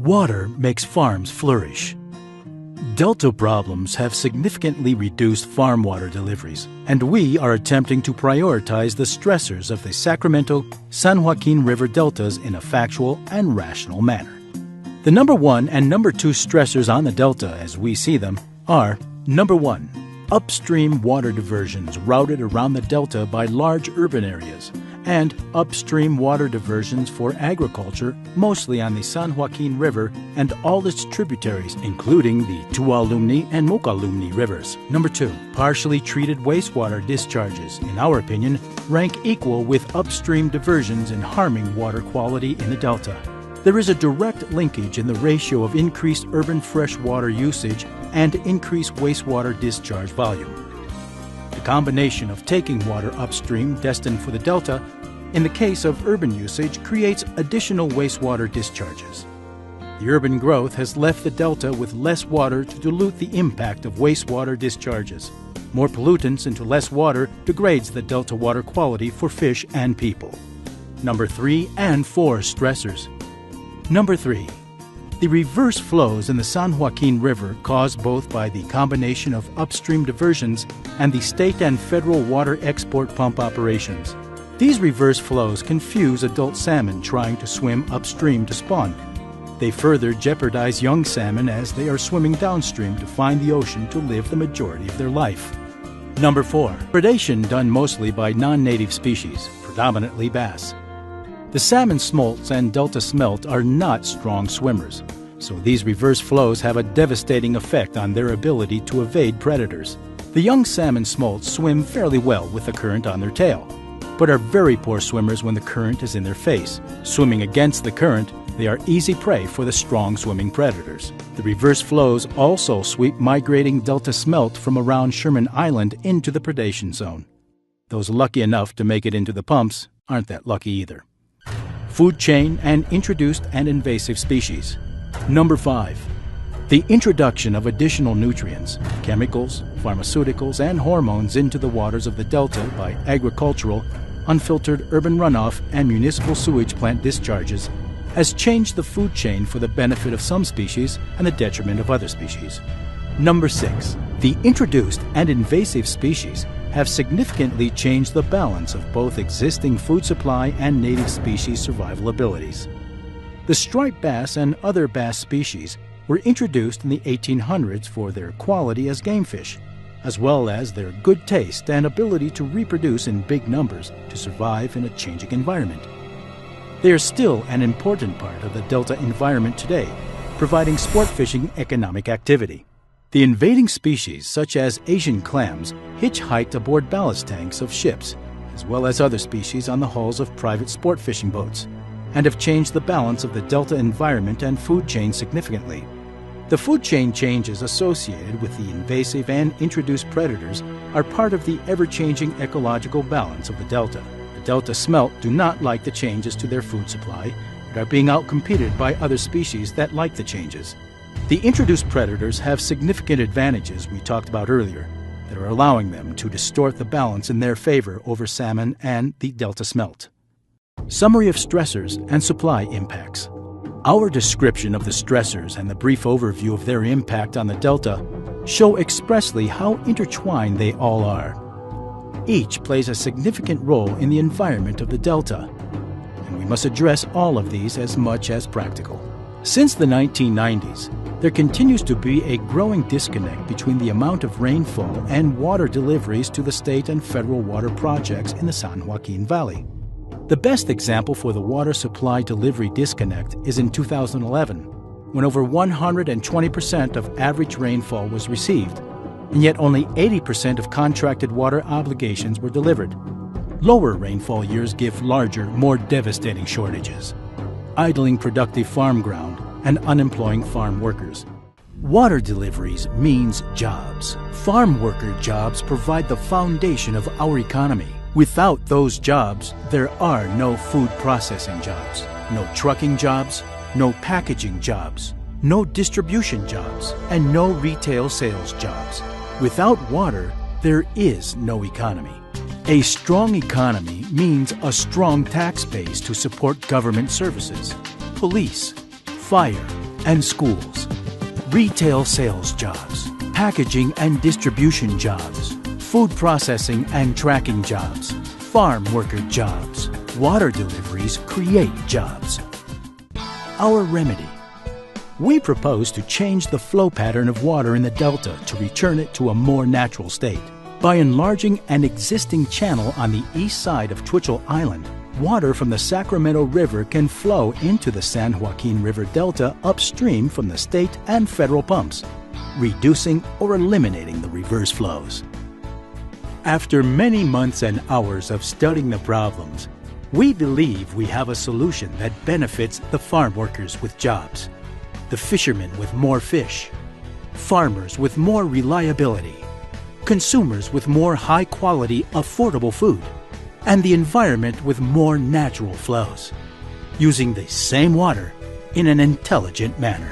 Water makes farms flourish. Delta problems have significantly reduced farm water deliveries, and we are attempting to prioritize the stressors of the Sacramento, San Joaquin River deltas in a factual and rational manner. The number 1 and number 2 stressors on the delta as we see them are: number 1, upstream water diversions routed around the delta by large urban areas, and upstream water diversions for agriculture, mostly on the San Joaquin River and all its tributaries, including the Tuolumne and Mokelumne rivers. Number 2, partially treated wastewater discharges, in our opinion, rank equal with upstream diversions in harming water quality in the delta. There is a direct linkage in the ratio of increased urban freshwater usage and increased wastewater discharge volume. The combination of taking water upstream destined for the delta, in the case of urban usage, creates additional wastewater discharges. The urban growth has left the delta with less water to dilute the impact of wastewater discharges. More pollutants into less water degrades the delta water quality for fish and people. Number 3 and 4 stressors. Number 3. The reverse flows in the San Joaquin River caused both by the combination of upstream diversions and the state and federal water export pump operations. These reverse flows confuse adult salmon trying to swim upstream to spawn. They further jeopardize young salmon as they are swimming downstream to find the ocean to live the majority of their life. Number 4. Predation done mostly by non-native species, predominantly bass. The salmon smolts and delta smelt are not strong swimmers, so these reverse flows have a devastating effect on their ability to evade predators. The young salmon smolts swim fairly well with the current on their tail, but are very poor swimmers when the current is in their face. Swimming against the current, they are easy prey for the strong swimming predators. The reverse flows also sweep migrating delta smelt from around Sherman Island into the predation zone. Those lucky enough to make it into the pumps aren't that lucky either. Food chain and introduced and invasive species. Number 5. The introduction of additional nutrients, chemicals, pharmaceuticals, and hormones into the waters of the delta by agricultural, unfiltered urban runoff and municipal sewage plant discharges has changed the food chain for the benefit of some species and the detriment of other species. Number 6. The introduced and invasive species have significantly changed the balance of both existing food supply and native species survival abilities. The striped bass and other bass species were introduced in the 1800s for their quality as game fish, as well as their good taste and ability to reproduce in big numbers to survive in a changing environment. They are still an important part of the delta environment today, providing sport fishing economic activity. The invading species, such as Asian clams, hitchhiked aboard ballast tanks of ships, as well as other species on the hulls of private sport fishing boats, and have changed the balance of the delta environment and food chain significantly. The food chain changes associated with the invasive and introduced predators are part of the ever-changing ecological balance of the delta. The delta smelt do not like the changes to their food supply, but are being outcompeted by other species that like the changes. The introduced predators have significant advantages we talked about earlier that are allowing them to distort the balance in their favor over salmon and the delta smelt. Summary of stressors and supply impacts. Our description of the stressors and the brief overview of their impact on the delta show expressly how intertwined they all are. Each plays a significant role in the environment of the delta, and we must address all of these as much as practical. Since the 1990s, there continues to be a growing disconnect between the amount of rainfall and water deliveries to the state and federal water projects in the San Joaquin Valley. The best example for the water supply delivery disconnect is in 2011, when over 120% of average rainfall was received, and yet only 80% of contracted water obligations were delivered. Lower rainfall years give larger, more devastating shortages, idling productive farm ground and unemploying farm workers. Water deliveries means jobs. Farm worker jobs provide the foundation of our economy. Without those jobs, there are no food processing jobs, no trucking jobs, no packaging jobs, no distribution jobs, and no retail sales jobs. Without water, there is no economy. A strong economy means a strong tax base to support government services, police, fire, and schools, retail sales jobs, packaging and distribution jobs, food processing and tracking jobs, farm worker jobs. Water deliveries create jobs. Our remedy. We propose to change the flow pattern of water in the Delta to return it to a more natural state. By enlarging an existing channel on the east side of Twitchell Island, water from the Sacramento River can flow into the San Joaquin River Delta upstream from the state and federal pumps, reducing or eliminating the reverse flows. After many months and hours of studying the problems, we believe we have a solution that benefits the farm workers with jobs, the fishermen with more fish, farmers with more reliability, consumers with more high-quality, affordable food, and the environment with more natural flows, using the same water in an intelligent manner.